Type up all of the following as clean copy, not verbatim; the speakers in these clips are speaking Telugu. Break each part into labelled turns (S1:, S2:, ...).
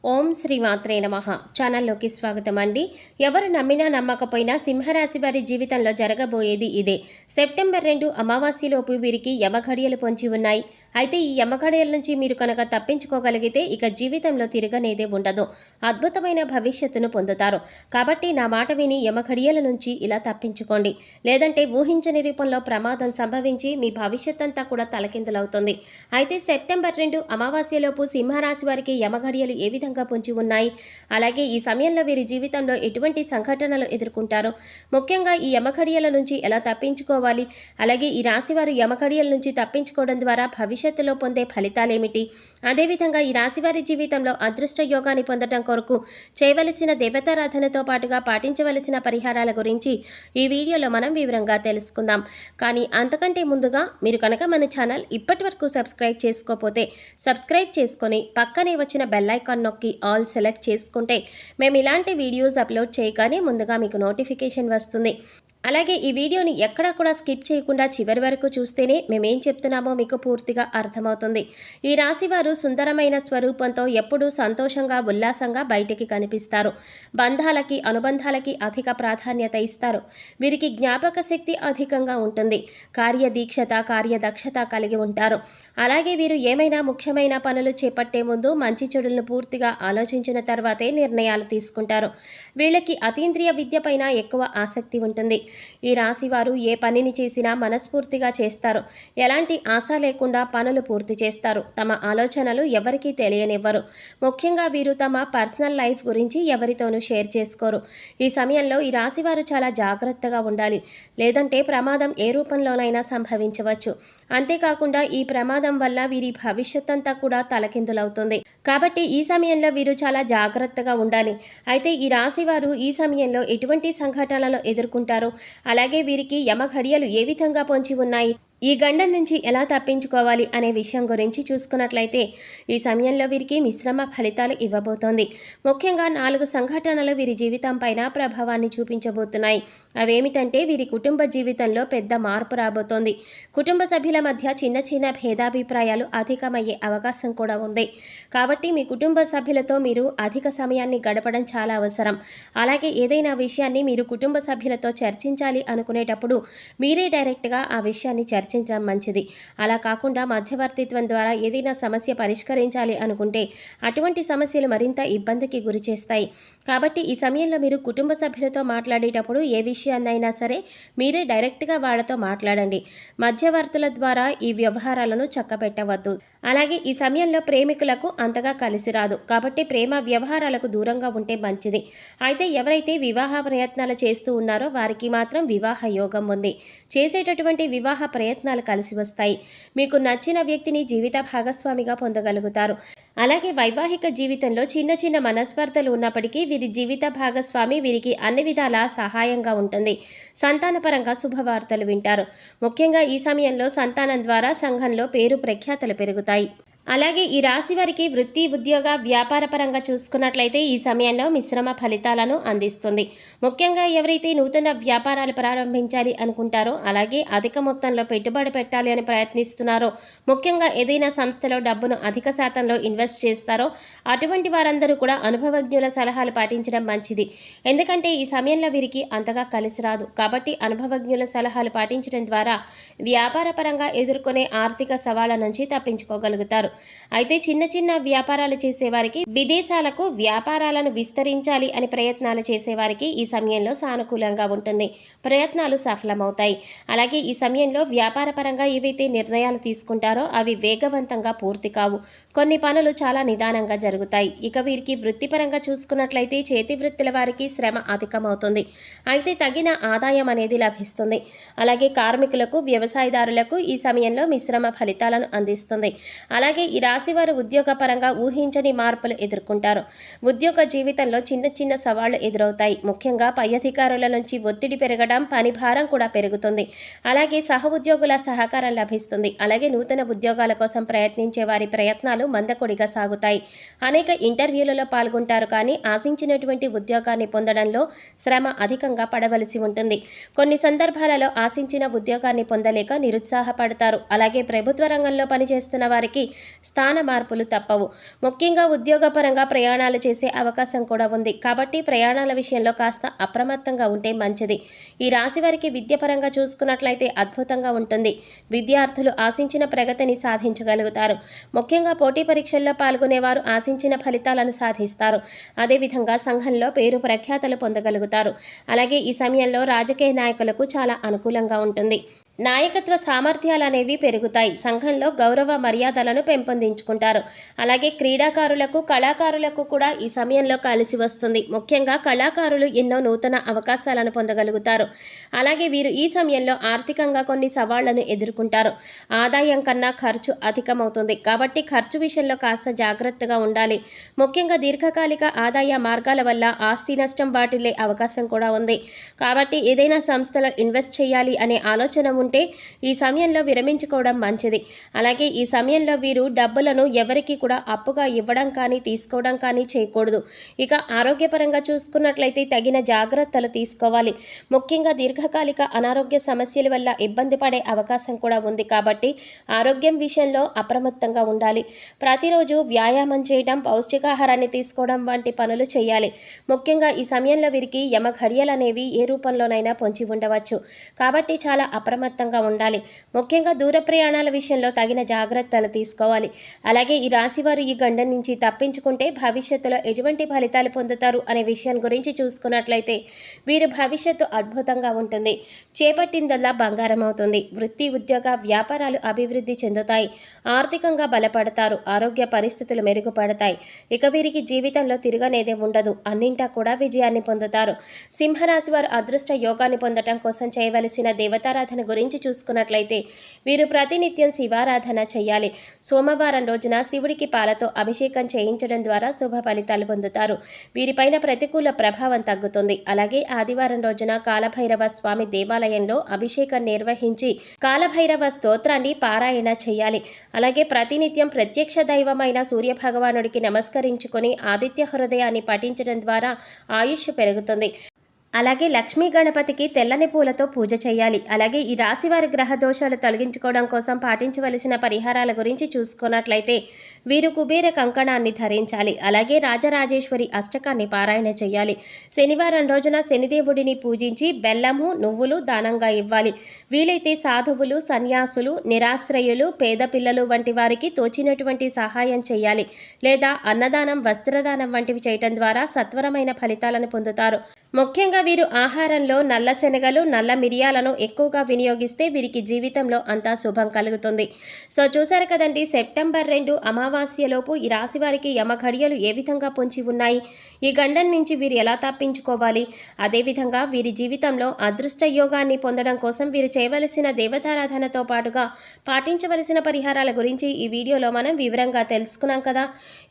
S1: ఓం శ్రీ మాత్రే నమః. ఛానల్లోకి స్వాగతం అండి. ఎవరు నమ్మినా నమ్మకపోయినా సింహరాశి వారి జీవితంలో జరగబోయేది ఇదే. సెప్టెంబర్ 2 అమావాస్యలోపు వీరికి యమఘడియలు పొంచి ఉన్నాయి. అయితే ఈ యమఘడియల నుంచి మీరు కనుక తప్పించుకోగలిగితే ఇక జీవితంలో తిరగనేదే ఉండదు. అద్భుతమైన భవిష్యత్తును పొందుతారు. కాబట్టి నా మాట విని యమఘడియల నుంచి ఇలా తప్పించుకోండి. లేదంటే ఊహించని రూపంలో ప్రమాదం సంభవించి మీ భవిష్యత్తంతా కూడా తలకిందులవుతుంది. అయితే సెప్టెంబర్ 2 అమావాస్యలోపు సింహరాశి వారికి యమఘడియలు ఏ విధంగా పొంచి ఉన్నాయి, అలాగే ఈ సమయంలో వీరి జీవితంలో ఎటువంటి సంఘటనలు ఎదుర్కొంటారో, ముఖ్యంగా ఈ యమఘడియల నుంచి ఎలా తప్పించుకోవాలి, అలాగే ఈ రాశివారు యమఘడియల నుంచి తప్పించుకోవడం ద్వారా భవిష్యత్తులో పొందే ఫలితాలేమిటి, అదేవిధంగా ఈ రాశివారి జీవితంలో అదృష్ట యోగాన్ని పొందడం కొరకు చేయవలసిన దేవతారాధనతో పాటుగా పాటించవలసిన పరిహారాల గురించి ఈ వీడియోలో మనం వివరంగా తెలుసుకుందాం. కానీ అంతకంటే ముందుగా మీరు కనుక మన ఛానల్ ఇప్పటి వరకు సబ్స్క్రైబ్ చేసుకోకపోతే సబ్స్క్రైబ్ చేసుకొని పక్కనే వచ్చిన బెల్ ఐకాన్ నొక్కి ఆల్ సెలెక్ట్ చేసుకుంటే మేము ఇలాంటి వీడియోస్ అప్లోడ్ చేయగానే ముందుగా మీకు నోటిఫికేషన్ వస్తుంది. అలాగే ఈ వీడియోని ఎక్కడా కూడా స్కిప్ చేయకుండా చివరి వరకు చూస్తేనే మేమేం చెప్తున్నామో మీకు పూర్తిగా అర్థమవుతుంది. ఈ రాశివారు సుందరమైన స్వరూపంతో ఎప్పుడూ సంతోషంగా ఉల్లాసంగా బయటికి కనిపిస్తారు. బంధాలకి అనుబంధాలకి అధిక ప్రాధాన్యత ఇస్తారు. వీరికి జ్ఞాపక శక్తి అధికంగా ఉంటుంది. కార్యదీక్షత కార్యదక్షత కలిగి ఉంటారు. అలాగే వీరు ఏమైనా ముఖ్యమైన పనులు చేపట్టే ముందు మంచి చెడులను పూర్తిగా ఆలోచించిన తర్వాతే నిర్ణయాలు తీసుకుంటారు. వీళ్ళకి అతీంద్రియ విద్య పైన ఎక్కువ ఆసక్తి ఉంటుంది. ఈ రాశివారు ఏ పనిని చేసినా మనస్ఫూర్తిగా చేస్తారు. ఎలాంటి ఆశ లేకుండా పనులు పూర్తి చేస్తారు. తమ ఆలోచనలు ఎవరికీ తెలియనివ్వరు. ముఖ్యంగా వీరు తమ పర్సనల్ లైఫ్ గురించి ఎవరితోనూ షేర్ చేసుకోరు. ఈ సమయంలో ఈ రాశివారు చాలా జాగ్రత్తగా ఉండాలి. లేదంటే ప్రమాదం ఏ రూపంలోనైనా సంభవించవచ్చు. అంతేకాకుండా ఈ ప్రమాదం వల్ల వీరి భవిష్యత్తంతా కూడా తలకిందులవుతుంది. కాబట్టి ఈ సమయంలో వీరు చాలా జాగ్రత్తగా ఉండాలి. అయితే ఈ రాశివారు ఈ సమయంలో ఎటువంటి సంఘటనలు ఎదుర్కొంటారు, అలాగే వీరికి యమఘడియలు ఏ విధంగా పొంచి ఉన్నాయి, ఈ గండం నుంచి ఎలా తప్పించుకోవాలి అనే విషయం గురించి చూసుకున్నట్లయితే ఈ సమయంలో వీరికి మిశ్రమ ఫలితాలు ఇవ్వబోతోంది. ముఖ్యంగా 4 సంఘటనలు వీరి జీవితం పైన ప్రభావాన్ని చూపించబోతున్నాయి. అవేమిటంటే వీరి కుటుంబ జీవితంలో పెద్ద మార్పు రాబోతోంది. కుటుంబ సభ్యుల మధ్య చిన్న చిన్న భేదాభిప్రాయాలు అధికమయ్యే అవకాశం కూడా ఉంది. కాబట్టి మీ కుటుంబ సభ్యులతో మీరు అధిక సమయాన్ని గడపడం చాలా అవసరం. అలాగే ఏదైనా విషయాన్ని మీరు కుటుంబ సభ్యులతో చర్చించాలి అనుకునేటప్పుడు మీరే డైరెక్ట్గా ఆ విషయాన్ని చర్చించడం మంచిది. అలా కాకుండా మధ్యవర్తిత్వం ద్వారా ఏదైనా సమస్య పరిష్కరించాలి అనుకుంటే అటువంటి సమస్యలు మరింత ఇబ్బందికి గురి చేస్తాయి. కాబట్టి ఈ సమయంలో మీరు కుటుంబ సభ్యులతో మాట్లాడేటప్పుడు ఏ విషయాన్నైనా సరే మీరే డైరెక్ట్గా వాళ్ళతో మాట్లాడండి. మధ్యవర్తుల ద్వారా ఈ వ్యవహారాలను చక్కబెట్టవద్దు. అలాగే ఈ సమయంలో ప్రేమికులకు అంతగా కలిసి రాదు. కాబట్టి ప్రేమ వ్యవహారాలకు దూరంగా ఉంటే మంచిది. అయితే ఎవరైతే వివాహ ప్రయత్నాలు చేస్తూ ఉన్నారో వారికి మాత్రం వివాహ యోగం ఉంది. చేసేటటువంటి వివాహ ప్రయత్నాలు కలిసి వస్తాయి. మీకు నచ్చిన వ్యక్తిని జీవిత భాగస్వామిగా పొందగలుగుతారు. అలాగే వైవాహిక జీవితంలో చిన్న చిన్న మనస్పర్ధలు ఉన్నప్పటికీ వీరి జీవిత భాగస్వామి వీరికి అన్ని విధాలా సహాయంగా ఉంటుంది. సంతానపరంగా శుభవార్తలు వింటారు. ముఖ్యంగా ఈ సమయంలో సంతానం ద్వారా సంఘంలో పేరు ప్రఖ్యాతలు పెరుగుతాయి. అలాగే ఈ రాశి వారికి వృత్తి ఉద్యోగ వ్యాపార పరంగా చూసుకున్నట్లయితే ఈ సమయంలో మిశ్రమ ఫలితాలను అందిస్తుంది. ముఖ్యంగా ఎవరైతే నూతన వ్యాపారాలు ప్రారంభించాలి అనుకుంటారో, అలాగే అధిక మొత్తంలో పెట్టుబడి పెట్టాలి అని ప్రయత్నిస్తున్నారో, ముఖ్యంగా ఏదైనా సంస్థలో డబ్బును అధిక శాతంలో ఇన్వెస్ట్ చేస్తారో అటువంటి వారందరూ కూడా అనుభవజ్ఞుల సలహాలు పాటించడం మంచిది. ఎందుకంటే ఈ సమయంలో వీరికి అంతగా కలిసి రాదు. కాబట్టి అనుభవజ్ఞుల సలహాలు పాటించడం ద్వారా వ్యాపార పరంగా ఎదుర్కొనే ఆర్థిక సవాళ్ల నుంచి తప్పించుకోగలుగుతారు. అయితే చిన్న చిన్న వ్యాపారాలు చేసేవారికి, విదేశాలకు వ్యాపారాలను విస్తరించాలి అని ప్రయత్నాలు చేసేవారికి ఈ సమయంలో సానుకూలంగా ఉంటుంది. ప్రయత్నాలు సఫలమవుతాయి. అలాగే ఈ సమయంలో వ్యాపార పరంగా ఏవైతే నిర్ణయాలు తీసుకుంటారో అవి వేగవంతంగా పూర్తి కావు. కొన్ని పనులు చాలా నిదానంగా జరుగుతాయి. ఇక వీరికి వృత్తిపరంగా చూసుకున్నట్లయితే చేతి వృత్తుల వారికి శ్రమ అధికమవుతుంది. అయితే తగిన ఆదాయం అనేది లభిస్తుంది. అలాగే కార్మికులకు, వ్యవసాయదారులకు ఈ సమయంలో మిశ్రమ ఫలితాలను అందిస్తుంది. అలాగే ఈ రాశివారు ఉద్యోగపరంగా ఊహించని మార్పులు ఎదుర్కొంటారు. ఉద్యోగ జీవితంలో చిన్న చిన్న సవాళ్లు ఎదురవుతాయి. ముఖ్యంగా పై అధికారుల నుంచి ఒత్తిడి పెరగడం, పని భారం కూడా పెరుగుతుంది. అలాగే సహ ఉద్యోగుల సహకారం లభిస్తుంది. అలాగే నూతన ఉద్యోగాల కోసం ప్రయత్నించే వారి ప్రయత్నాలు మందకొడిగా సాగుతాయి. అనేక ఇంటర్వ్యూలలో పాల్గొంటారు, కానీ ఆశించినటువంటి ఉద్యోగాన్ని పొందడంలో శ్రమ అధికంగా పడవలసి ఉంటుంది. కొన్ని సందర్భాలలో ఆశించిన ఉద్యోగాన్ని పొందలేక నిరుత్సాహపడతారు. అలాగే ప్రభుత్వ రంగంలో పనిచేస్తున్న వారికి స్థాన మార్పులు తప్పవు. ముఖ్యంగా ఉద్యోగపరంగా ప్రయాణాలు చేసే అవకాశం కూడా ఉంది. కాబట్టి ప్రయాణాల విషయంలో కాస్త అప్రమత్తంగా ఉంటే మంచిది. ఈ రాశి వారికి విద్యపరంగా చూసుకున్నట్లయితే అద్భుతంగా ఉంటుంది. విద్యార్థులు ఆశించిన ప్రగతిని సాధించగలుగుతారు. ముఖ్యంగా పోటీ పరీక్షల్లో పాల్గొనేవారు ఆశించిన ఫలితాలను సాధిస్తారు. అదేవిధంగా సంఘంలో పేరు ప్రఖ్యాతలు పొందగలుగుతారు. అలాగే ఈ సమయంలో రాజకీయ నాయకులకు చాలా అనుకూలంగా ఉంటుంది. నాయకత్వ సామర్థ్యాలు అనేవి పెరుగుతాయి. సంఘంలో గౌరవ మర్యాదలను పెంపొందించుకుంటారు. అలాగే క్రీడాకారులకు కళాకారులకు కూడా ఈ సమయంలో కలిసి వస్తుంది. ముఖ్యంగా కళాకారులు ఎన్నో నూతన అవకాశాలను పొందగలుగుతారు. అలాగే వీరు ఈ సమయంలో ఆర్థికంగా కొన్ని సవాళ్లను ఎదుర్కొంటారు. ఆదాయం కన్నా ఖర్చు అధికమవుతుంది. కాబట్టి ఖర్చు విషయంలో కాస్త జాగ్రత్తగా ఉండాలి. ముఖ్యంగా దీర్ఘకాలిక ఆదాయ మార్గాల వల్ల ఆస్తి నష్టం వాటిల్లే అవకాశం కూడా ఉంది. కాబట్టి ఏదైనా సంస్థలో ఇన్వెస్ట్ చేయాలి అనే ఆలోచన ఉంటే ఈ సమయంలో విరమించుకోవడం మంచిది. అలాగే ఈ సమయంలో వీరు డబ్బులను ఎవరికి కూడా అప్పుగా ఇవ్వడం కానీ తీసుకోవడం కానీ చేయకూడదు. ఇక ఆరోగ్యపరంగా చూసుకున్నట్లయితే తగిన జాగ్రత్తలు తీసుకోవాలి. ముఖ్యంగా దీర్ఘకాలిక అనారోగ్య సమస్యల వల్ల ఇబ్బంది పడే అవకాశం కూడా ఉంది. కాబట్టి ఆరోగ్యం విషయంలో అప్రమత్తంగా ఉండాలి. ప్రతిరోజు వ్యాయామం చేయడం, పౌష్టికాహారాన్ని తీసుకోవడం వంటి పనులు చేయాలి. ముఖ్యంగా ఈ సమయంలో వీరికి యమ ఘడియలు అనేవి ఏ రూపంలోనైనా పొంచి ఉండవచ్చు. కాబట్టి చాలా అప్రమత్తంగా ఉండాలి. ముఖ్యంగా దూర ప్రయాణాల విషయంలో తగిన జాగ్రత్తలు తీసుకోవాలి. అలాగే ఈ రాశివారు ఈ గండం నుంచి తప్పించుకుంటే భవిష్యత్తులో ఎటువంటి ఫలితాలు పొందుతారు అనే విషయం గురించి చూసుకున్నట్లయితే వీరి భవిష్యత్తు అద్భుతంగా ఉంటుంది. చేపట్టిందల్లా బంగారం అవుతుంది. వృత్తి, ఉద్యోగ, వ్యాపారాలు అభివృద్ధి చెందుతాయి. ఆర్థికంగా బలపడతారు. ఆరోగ్య పరిస్థితులు మెరుగుపడతాయి. ఇక వీరికి జీవితంలో తిరగనేదే ఉండదు. అన్నింటా కూడా విజయాన్ని పొందుతారు. సింహరాశి వారు అదృష్ట యోగాన్ని పొందటం కోసం చేయవలసిన దేవతారాధన గురించి చూసుకున్నట్లయితే వీరు ప్రతినిత్యం శివారాధన చేయాలి. సోమవారం రోజున శివుడికి పాలతో అభిషేకం చేయించడం ద్వారా శుభ ఫలితాలు పొందుతారు. వీరిపైన ప్రతికూల ప్రభావం తగ్గుతుంది. అలాగే ఆదివారం రోజున కాలభైరవ స్వామి దేవాలయంలో అభిషేకం నిర్వహించి కాలభైరవ స్తోత్రాన్ని పారాయణ చేయాలి. అలాగే ప్రతినిత్యం ప్రత్యక్ష దైవమైన సూర్య భగవానుడికి నమస్కరించుకొని ఆదిత్య హృదయాన్ని పఠించడం ద్వారా ఆయుష్ పెరుగుతుంది. అలాగే లక్ష్మీ గణపతికి తెల్లని పూలతో పూజ చేయాలి. అలాగే ఈ రాశివారి గ్రహ దోషాలు తొలగించుకోవడం కోసం పాటించవలసిన పరిహారాల గురించి చూసుకున్నట్లయితే వీరు కుబేర కంకణాన్ని ధరించాలి. అలాగే రాజరాజేశ్వరి అష్టకాన్ని పారాయణ చేయాలి. శనివారం రోజున శనిదేవుడిని పూజించి బెల్లము, నువ్వులు దానంగా ఇవ్వాలి. వీలైతే సాధువులు, సన్యాసులు, నిరాశ్రయులు, పేద పిల్లలు వంటి వారికి తోచినటువంటి సహాయం చేయాలి. లేదా అన్నదానం, వస్త్రదానం వంటివి చేయటం ద్వారా సత్వరమైన ఫలితాలను పొందుతారు. ముఖ్యంగా వీరు ఆహారంలో నల్ల శనగలు, నల్ల మిరియాలను ఎక్కువగా వినియోగిస్తే వీరికి జీవితంలో అంతా శుభం కలుగుతుంది. సో చూశారు కదండి, సెప్టెంబర్ 2 అమావాస్యలోపు ఈ రాశి వారికి యమఘడియలు ఏ విధంగా పొంచి ఉన్నాయి, ఈ గండం నుంచి వీరు ఎలా తప్పించుకోవాలి, అదేవిధంగా వీరి జీవితంలో అదృష్ట యోగాన్ని పొందడం కోసం వీరు చేయవలసిన దేవతారాధనతో పాటుగా పాటించవలసిన పరిహారాల గురించి ఈ వీడియోలో మనం వివరంగా తెలుసుకున్నాం కదా.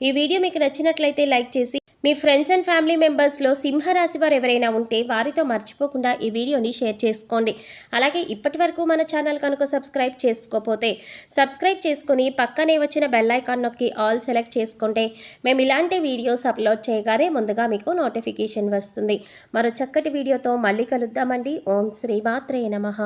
S1: ఈ వీడియో మీకు నచ్చినట్లయితే లైక్ చేసి మీ ఫ్రెండ్స్ అండ్ ఫ్యామిలీ మెంబర్స్లో సింహరాశి వారు ఎవరైనా ఉంటే వారితో మర్చిపోకుండా ఈ వీడియోని షేర్ చేసుకోండి. అలాగే ఇప్పటి వరకు మన ఛానల్ కనుక సబ్స్క్రైబ్ చేసుకోకపోతే సబ్స్క్రైబ్ చేసుకుని పక్కనే వచ్చిన బెల్ ఐకాన్ నొక్కి ఆల్ సెలెక్ట్ చేసుకుంటే మేము ఇలాంటి వీడియోస్ అప్లోడ్ చేయగానే ముందుగా మీకు నోటిఫికేషన్ వస్తుంది. మరో చక్కటి వీడియోతో మళ్ళీ కలుద్దామండి. ఓం శ్రీ మాత్రే నమః.